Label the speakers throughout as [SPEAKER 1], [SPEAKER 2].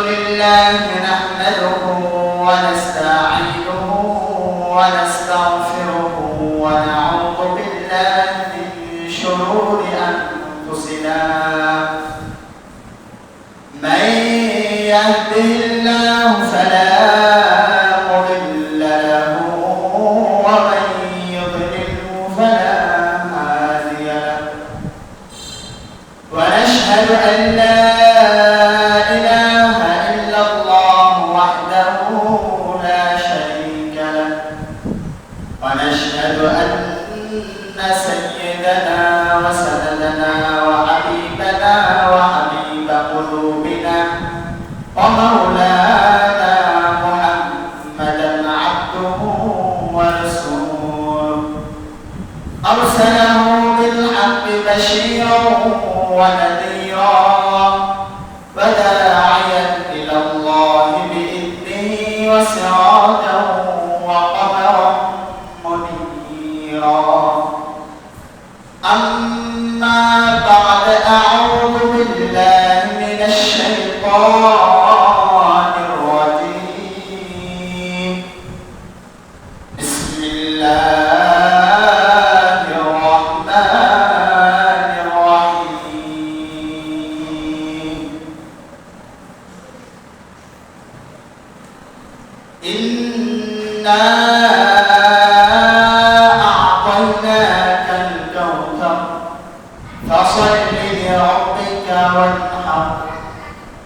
[SPEAKER 1] لله نحمده ونستعينه ونستغفره ونعوذ بالله من شرور أنفسنا من يهده الله فلا مضل له ومن يضلله فلا هادي له ونشهد أن لا إله إلا الله وحده لا شريك له ونشهد أن سيدنا وسندنا وحبيبنا وحبيب قلوبنا ومولانا محمدا عبده ورسوله أرسله بالحق بشيرا ونذيرا وداعيا إلى الله بإذنه وسراجا وقمرا منيرا أما بعد أعوذ بالله من الشيطان الرجيم بسم الله الرحمن الرحيم إنا أعطيناك الكوثر فصل لربك وانحر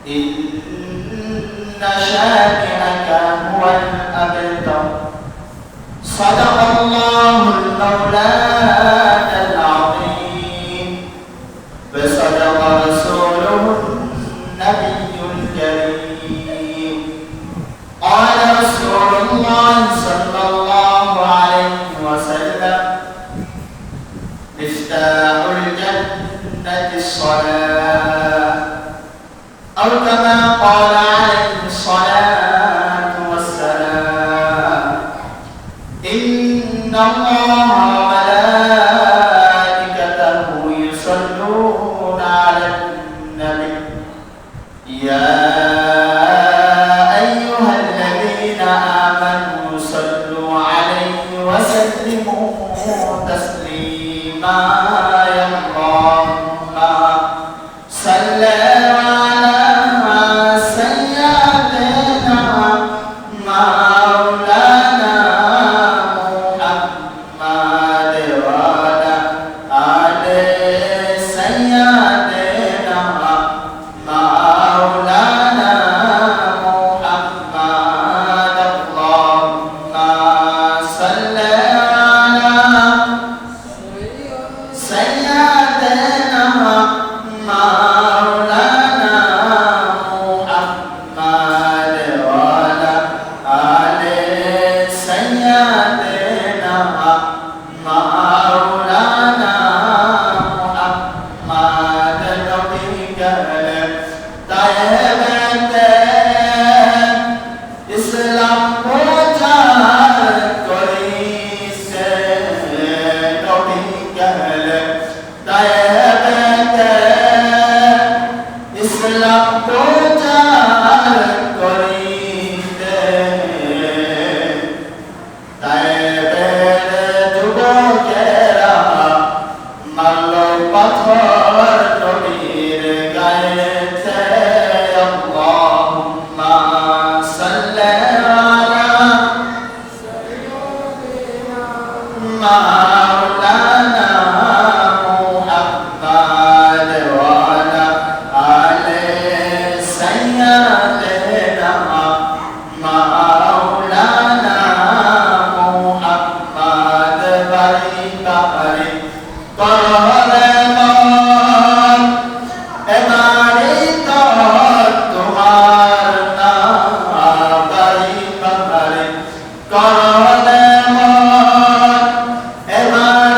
[SPEAKER 1] إن شانئك هو الأبتر صدق الله المولانا العظيم وصدق رسوله النبي الكريم قال رسول الله صلى الله عليه وسلم مفتاح الجنة الصلاة أو كما قال عليه الصلاة والسلام إن الله وملائكته يصلون على النبي يا أيها الذين آمنوا صلوا عليه وسلموا تسليما يا اللهم صل على سيدنا مولانا محمد وعلى آل سيدنا مولانا محمد اللهم صل على سيدنا مولانا محمد وعلى آل سيدنا مولانا محمد نبيك طيبة إسلام প্রচার করিছে নবীকে তায়েবে ইসলাম প্রচার করিতে তায়েবে যুবকেরা মারল পাথর নবীর গায়েতে আল্লাহুম্মা সাল্লি আলা مولانا محمد وعلى آل سيدنا مولانا محمد بارك بارك করলেন এবারে তোমার নাম বাড়ি বাড়ি করলেন এবার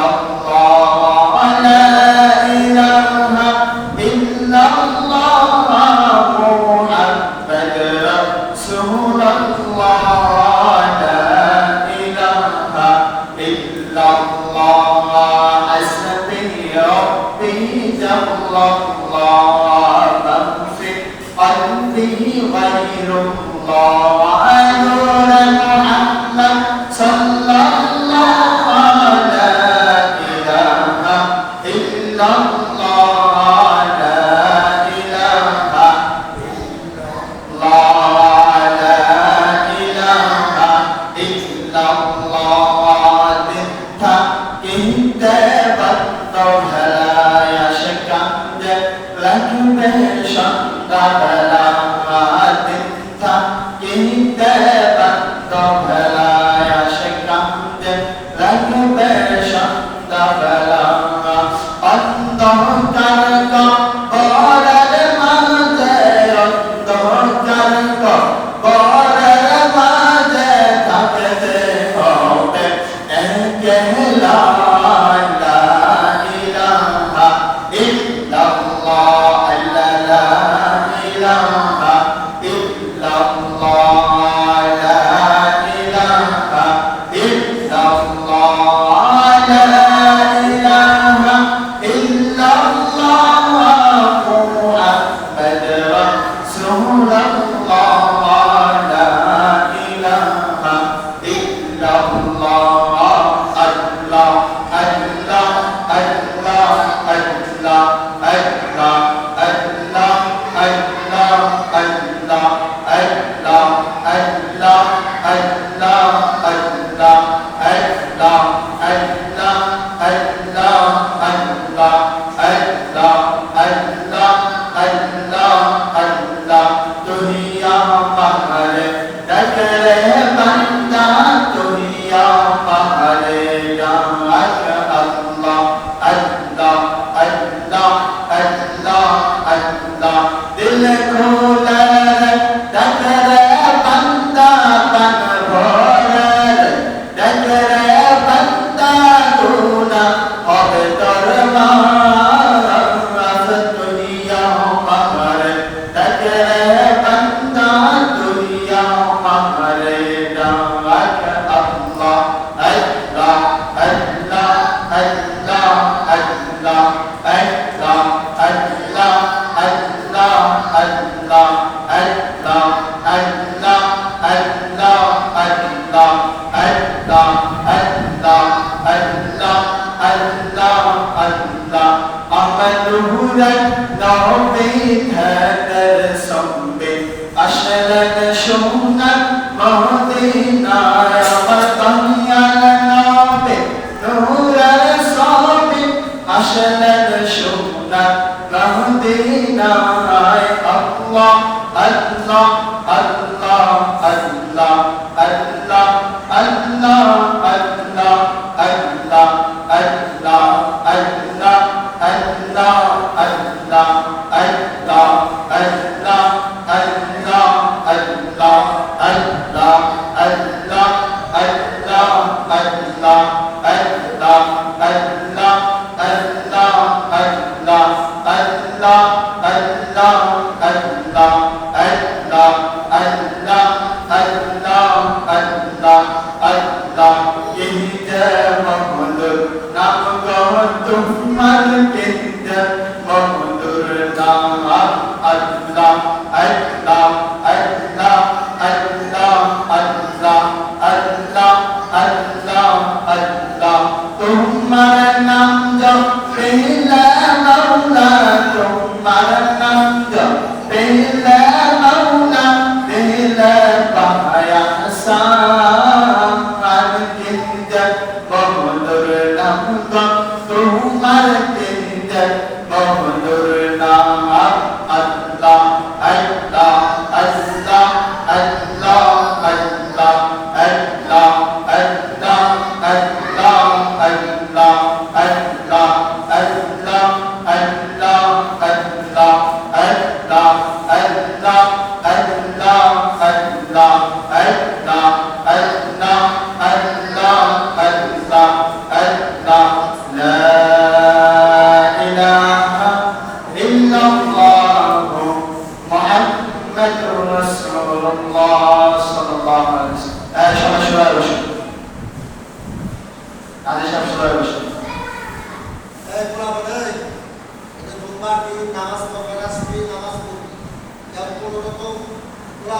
[SPEAKER 1] Allah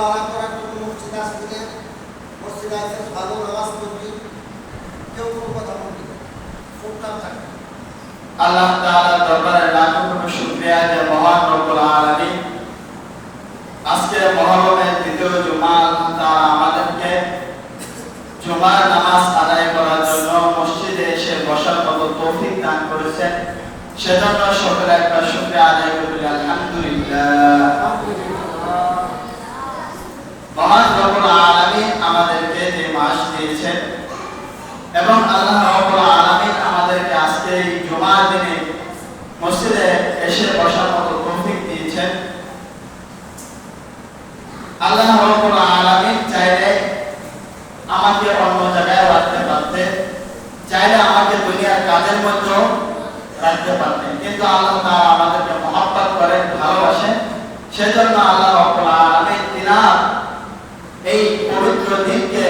[SPEAKER 2] আলাদা করার জন্য মসজিদ আসতে মসজিদে আসতে ভালো নামাজ পড়বি, কেউ কোনো কথা বলবি না, চুপচাপ থাকবি।
[SPEAKER 1] আল্লাহ তাআলার দরবারে লাখো কোটি শুকরিয়া যে মহান রব্বুল আলামিন আজকে মুহররমের দ্বিতীয় জুমা তাআলা আমাদেরকে জুমার নামাজ আদায় করার জন্য মসজিদে এসে বসার মতো তৌফিক দান করেছেন। সেজন্য সকলে একবার শুকরিয়া আদায় করি আলহামদুলিল্লাহ। মহান রব্বুল আলামিন আমাদেরকে যে মাস দিয়েছেন এবং আল্লাহ রাব্বুল আলামিন আমাদেরকে আজকে এই জুমার দিনে মসজিদে এসে বসার মতো তৌফিক দিয়েছেন। আল্লাহ রাব্বুল আলামিন চাইলে আমাকে অন্য জায়গায় রাখতে পারতেন, চাইলে আমাকে দুনিয়ার কাজের মধ্যেও রাখতে পারতেন, কিন্তু আল্লাহ তাআলা আমাদেরকে মহব্বত করেন, ভালোবাসেন। সেজন্য আল্লাহ রাব্বুল আলামিন তিনার এই পবিত্র দিনকে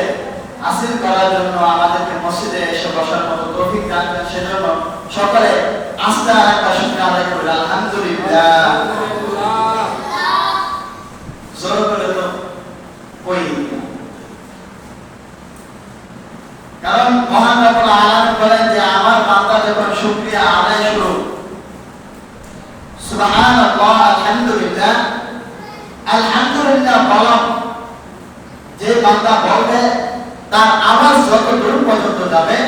[SPEAKER 1] হাসিল করার জন্য আমাদেরকে মসজিদে এসে বসার মতো তৌফিক দান করেন। সেজন্য সকলে আস্তে আরেকবার শুকরিয়া আদায় করি আলহামদুলিল্লাহ। জোর করে তো কই, কারণ মহান রব্বুল আলামিন বলেন যে আমার বান্দা যখন শুকরিয়া আদায় শুরু সুবহানাল্লাহ আলহামদুলিল্লাহ আলহামদুলিল্লাহ বলা যে বান্দা বলবে তার আওয়াজ যত দূর পর্যন্ত যাবে,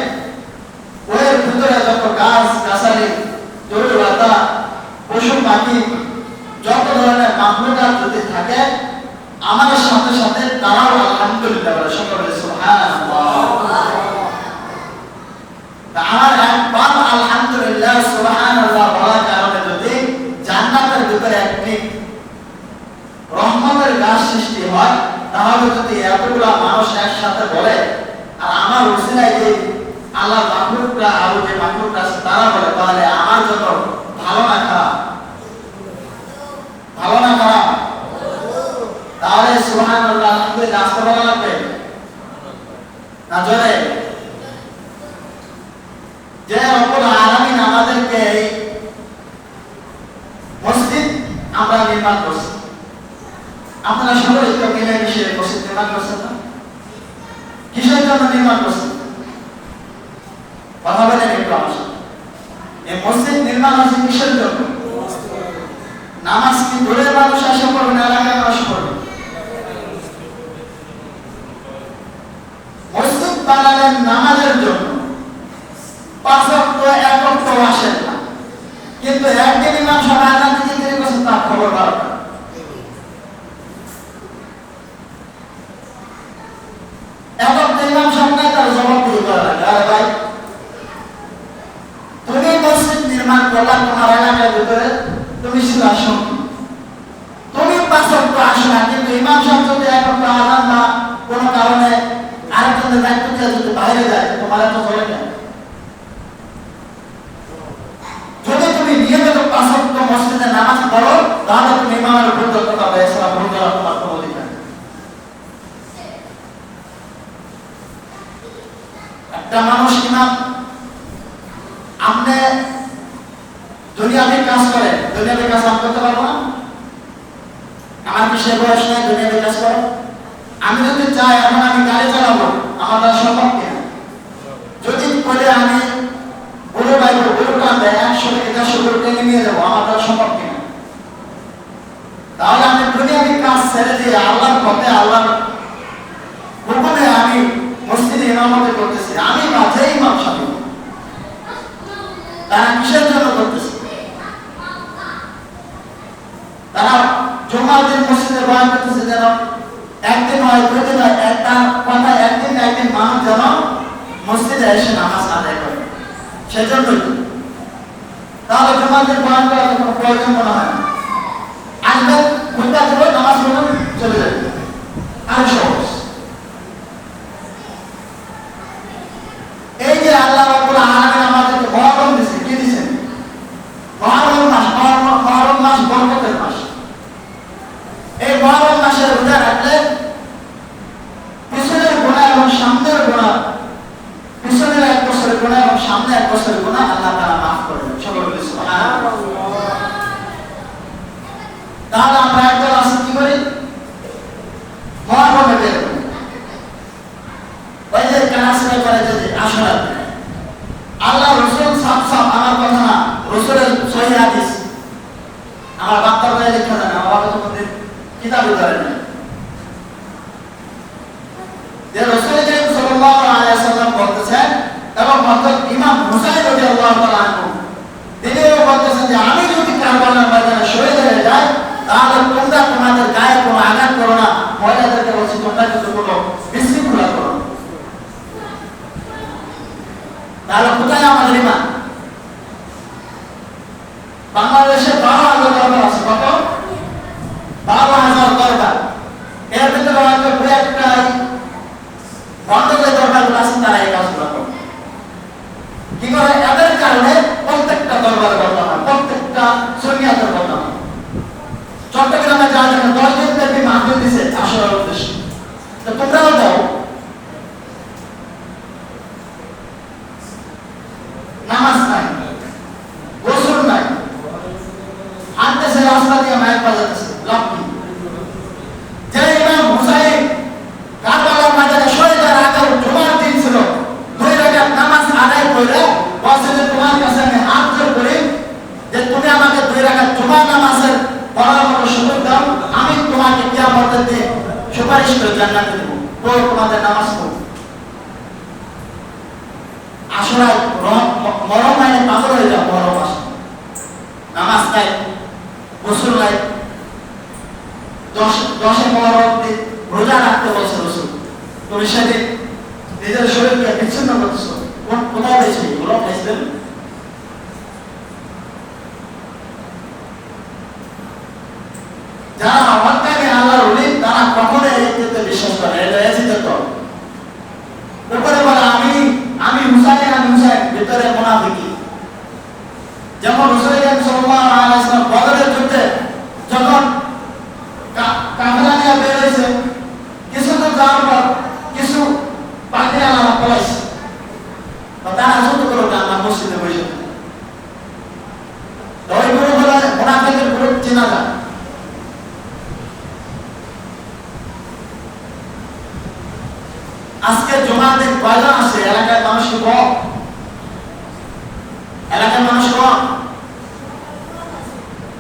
[SPEAKER 1] ওর ভিতরে যত গাছ গাছালি তরু লতা পশু পাখি যত ধরনের মাখলুকাত যদি থাকে আমাদের সাথে সাথে তারাও আলহামদুলিল্লাহ বলে, সকলে সুবহানাল্লাহ। আমার একবার আলহামদুলিল্লাহ সুবহানাল্লাহ বলার কারণে যদি জান্নাতের ভিতরে একটি রহমতের গাছ সৃষ্টি হয়, তাহলে যদি এতগুলা মানুষ একসাথে বলে আর আমার উসিলায় যে আল্লাহ মাখলুকরা আরো যে মাখলুকরা আছে তারা বলে, তাহলে আমার জন্য ভালো না খারাপ? ভালো না খারাপ? তাহলে সুবহানাল্লাহ আলহামদুলিল্লাহ আসতে বলা লাগবে না জোরে? যে রব্বুল আলামিন আমাদেরকে এই মসজিদ আমরা নির্মাণ করছি, আপনারা সকলে তো মিলে মিশে মসজিদ নির্মাণ করছেন না? কিসের জন্য নির্মাণ করছেন? কথা বলেন একটু আমার সাথে। এই মসজিদ নির্মাণ হচ্ছে কিসের জন্য? নামাজ কি দূরের মানুষ আসে পড়বে না এলাকার মানুষ পড়বে? মসজিদ বানালেন নামাজের জন্য, পাঁচ ওয়াক্ত এক ওয়াক্ত আসেন না, কিন্তু একদিন ইমাম সাহেব আজান দিতে দেরি করছেন তার খবর ভালো না। এখন ইমাম সাহেব তার জবাব দিয়ে করা লাগে, আরে ভাই তুমি মসজিদ নির্মাণ করলা তোমার এলাকার ভিতরে, তুমি ছিল আসো, তুমি পাঁচ ওয়াক্ত আসো না, কিন্তু ইমাম সাহেব যদি এক ওয়াক্ত আজান বা কোনো কারণে আরেকজনের দায়িত্ব দিয়ে যদি বাইরে যায় তোমার এত চলে না। যদি তুমি নিয়মিত পাঁচ ওয়াক্ত মসজিদে নামাজ পড়ো তাহলে তুমি ইমামের উপর যতটা পাবে এছাড়া ভুল করার তোমার কোনো অধিকার নেই। একটা মানুষ ইমাম আপনি দুনিয়াবি কাজ করে, দুনিয়াবি কাজ আমি করতে পারবো না? আমার কি সে বয়স নাই দুনিয়াবি কাজ করো? আমি যদি চাই এখন আমি গাড়ি চালাবো, আমার দ্বারা সম্ভব কিনা? যদি বলে আমি গরু বাইবো, গরু টানবে 100 থেকে 150 গরু টেনে নিয়ে যাবো, আমার দ্বারা সম্ভব কিনা? তাহলে আমি দুনিয়াবি কাজ ছেড়ে দিয়ে আল্লাহর পথে আল্লাহর হুকুমে আমি মসজিদে ইমামতি করতেছি, আমি মাঝে ইমাম সাহেব, তারা কিসের জন্য করতেছে? তারা জুমার দিন মসজিদে বয়ান করতেছে যেন একদিন হয় দুদিন হয়, একটা কথা একদিন একদিন মানুষ যেন মসজিদে এসে নামাজ আদায় করে, সেজন্যই। তাহলে জুমার দিন বয়ান করার কোনো প্রয়োজন মনে হয় না, আসবেন খুঁজতে আসবে নামাজ পড়বেন চলে যাবে, আরো সহজ। এই যে আল্লাহ রাব্বুল আলামিন আমাদেরকে মুহররম দিয়েছেন, কি দিয়েছেন? মুহররম মাস, মুহররম মাস বরকতের মাস। এই মুহররম মাসের রোজা রাখলে পিছনের গুনাহ এবং সামনের গুনাহ, পিছনের 1 বছরের গুনাহ এবং সামনের 1 বছরের গুনাহ আল্লাহ তাআলা মাফ করে দেন। সকলে বলি সুবহানাল্লাহ। তাহলে আমরা একদল আসি কি করি? বাংলাদেশে 12,000 দরবার আছে। কত? 12,000 দরবার। এর ভিতরে হয়তো দু একটা বন্ধের দরবারগুলো আছে, তারা এই কাজগুলো করে। কি করে? এদের কারণে প্রত্যেকটা দরবার বর্তমান, প্রত্যেকটা সুন্নিয়াতের বর্তমান। চট্টগ্রামে যাওয়ার জন্য 10 দিন ব্যাপী মাহফিল দিছে আসরের উদ্দেশ্যে। তো তোমরাও দাও। নামাজ নাই, গোসল নাই, হাঁটতেছে রাস্তা দিয়ে, মাইক বাজাতেছে, লাভ কি? যে ইমাম হুসাইন কারবালার ময়দানে শহীদের আগে জুমার দিন ছিল, 2 রাকাত নামাজ আদায় করে বলছে যে তোমার কাছে আমি হাত জোর করি যে তুমি আমাকে 2 রাকাত জুমার নামাজের পড়ার মতো সুযোগ দাও, আমি তোমাকে কিয়ামতের দিন সুপারিশ করে জান্নাতে দেব। তো তোমাদের নামাজ পড়ো। আসলে মরম আইনে পাগল হয়ে যাও। মরম আসে, নামাজ নাই, গোসল নাই, 10 মহরম রোজা রাখতে বলছে রসুল। তুমি সেদিন নিজের শরীরকে বিচ্ছিন্ন করছো। কোথায় পেয়েছি এগুলো? পেয়েছিলেন? যারা হত্যাকে আল্লাহর ওলি, তারা কখনো এই ক্ষেত্রে বিশ্বাস করে এটা এসে যেত। উপরে বলে আমি হুসাইন, ভিতরে মুনাফিকি। যেমন রাসূলুল্লাহ সাল্লাল্লাহু আলাইহি ওয়াসাল্লাম বদরের যুদ্ধে যখন কাফেলা নিয়ে বের হয়েছে, কিছু তো যাওয়ার পর কিছু পাখি আলাদা পলাইছে, তারা ছোট করে আমরা মসজিদে বসে। তো ওই গ্রুপ হলো মুনাফিকের গ্রুপ, চেনা যায়। আজকে জুমার দিন কয়জন আসে? এলাকার মানুষ কি কম? এলাকার মানুষ কম?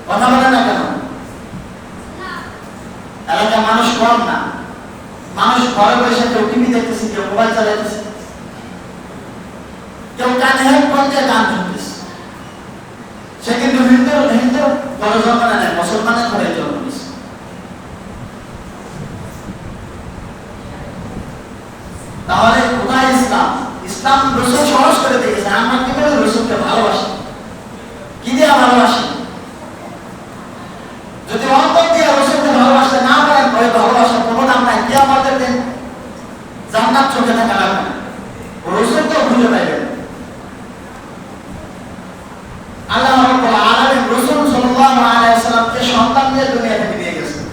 [SPEAKER 1] কথা বলে না কেন? এলাকার মানুষ কম না। মানুষ ঘরে বসে কেউ টিভি দেখতেছে, কেউ মোবাইল চালাইতেছে, কেউ কানে হেডফোন দিয়ে গান শুনতেছে। সে কিন্তু হিন্দু ঘরে জন্ম নেয়, মুসলমানের ঘরে জন্ম নিচ্ছে। তাহলে কোথায় ইসলাম? ইসলাম রসুল সহজ করে দিয়েছে। আমরা কি করে রসুলকে ভালোবাসি? কি দিয়ে ভালোবাসি? যদি অন্তর দিয়ে রসুলকে ভালোবাসতে না পারেন, ওই ভালোবাসার কোনো দাম নাই। কিয়ামতের দিন জান্নাত চোখে দেখা লাগবে না, রসুলকেও খুঁজে পাইবেন। আল্লাহ রাব্বুল আলামিন রাসূল সাল্লাল্লাহু আলাইহি ওয়াসাল্লামকে সন্তান দিয়ে দুনিয়া থেকে নিয়ে গেছেন।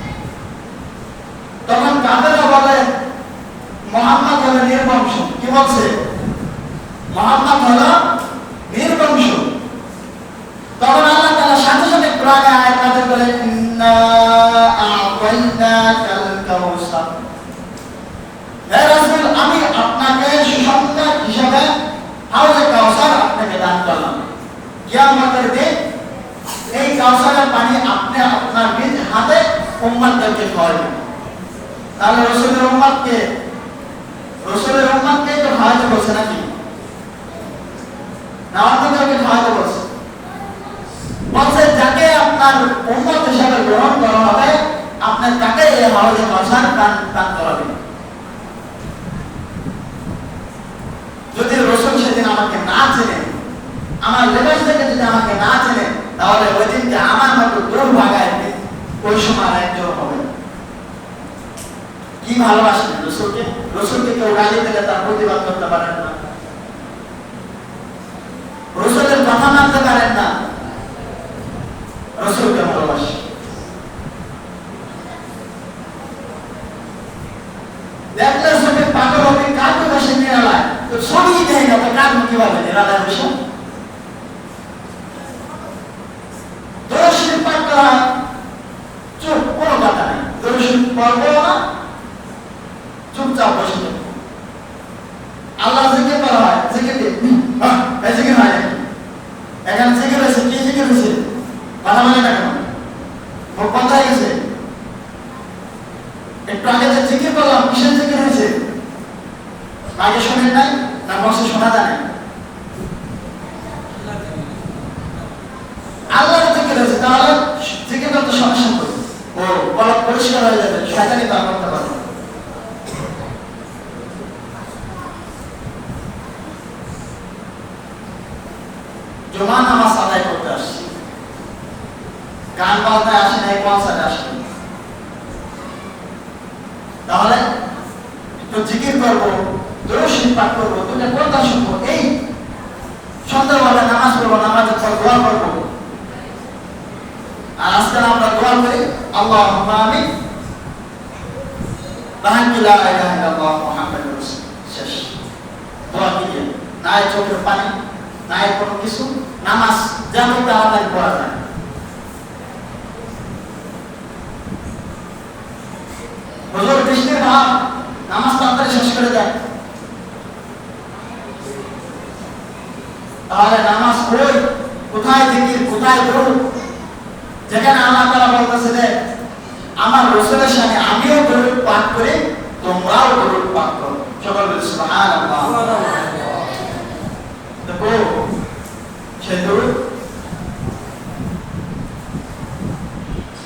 [SPEAKER 1] তখন কাফেররা বলে মুহাম্মদ হলো নির্বংশ। কি বলছে? মুহাম্মদ হলো নির্বংশ। তখন আল্লাহ তাআলা সাথে সাথে কোরআনে আয়াত নাযিল করেন, ইন্না আ'তাইনাকাল কাউসার। হে রাসূল, আমি আপনাকে সুসংবাদ হিসেবে হাউজে কাউসার আপনাকে দান করলাম। কিয়ামতের দিন এই কাউসারের পানি আপনি আপনার নিজ হাতে উম্মতদেরকে খাওয়াবেন। তাহলে রাসূলের উম্মতকে তো খাওয়াতে বলছে নাকি? না অন্যদেরকে খাওয়াতে বলছে? বলছে যাকে আপনার উম্মত হিসাবে গ্রহণ করা হবে, আপনার তাকে এই হাউজে কাউসার পান করাবেন। যদি রাসূল সেদিন আমাকে না চেনে, আমার লেবাস থেকে যদি আমাকে না চেনে, তাহলে ওই দিনকে আমার মতো দুর্ভাগায় ওই সময় একজন হবে। কি ভালোবাসেন রসুলকে? রসুলকে কেউ গালি দিলে তার প্রতিবাদ করতে পারেন না, রসুলের কথা মানতে পারেন না। রসুলকে ভালোবাসি। দেখলে সবে পাগল হবে, কাকে বসে নিরালায় তো ছবি দেয় না, তো কাজ কিভাবে নিরালায় বসে? দর্শন পাঠ করা হয়, চুপ, কোনো কথা নেই। দর্শন পড়বো না, চুপচাপ বসে থাকবো। আল্লাহ জিকির করা হয়, জিকির জিকির হয় নাকি? এখানে জিকির হয়েছে, কি জিকির হয়েছে? কথা বলে না কেন? কোথায় গেছে? একটু আগে যে জিকির করলাম, কিসের জিকির হয়েছে? আগে শোনেন নাই না বসে শোনা যায় না? আল্লাহর জিকির হয়েছে, তাহলে জিকির করতে সমস্যা করি। ও বলা পরিষ্কার হয়ে যাবে, শয়তানি তা করতে পারবে। জুমা নামাজ আদায় করতে আসছি, গান বাজনায় আসে নাই, কনসার্টে আসে নাই। তাহলে একটু জিকির করবো, দরুদ শরীফ পাঠ করবো, দুটো কথা শুনবো, এই সন্ধ্যাবেলা নামাজ পড়বো, নামাজের পর দোয়া করবো। আর আজকাল আমরা দোয়া করি আল্লাহুম্মা আমিন, লা ইলাহা ইল্লাল্লাহ মুহাম্মাদুর রাসূল, শেষ। দোয়া কি দিয়ে? না চোখের পানি, না কোনো কিছু, নামাজ যেমন তাড়াতাড়ি পড়া যায়। হুজুর বৃষ্টির ভাব, নামাজ তাড়াতাড়ি শেষ করে দেয়। তাহলে নামাজ কই? কোথায় জিকির, কোথায় দরুদ? যেখানে আল্লাহ তাআলা বলতেছে যে আমার রাসূলের সামনে আমিও দরুদ পাঠ করি, তোমরাও দরুদ পাঠ করো। সকল বলি সুবহানাল্লাহ। দেখো সে দরুদ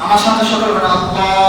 [SPEAKER 1] আমার সাথে সকল বলে আল্লাহ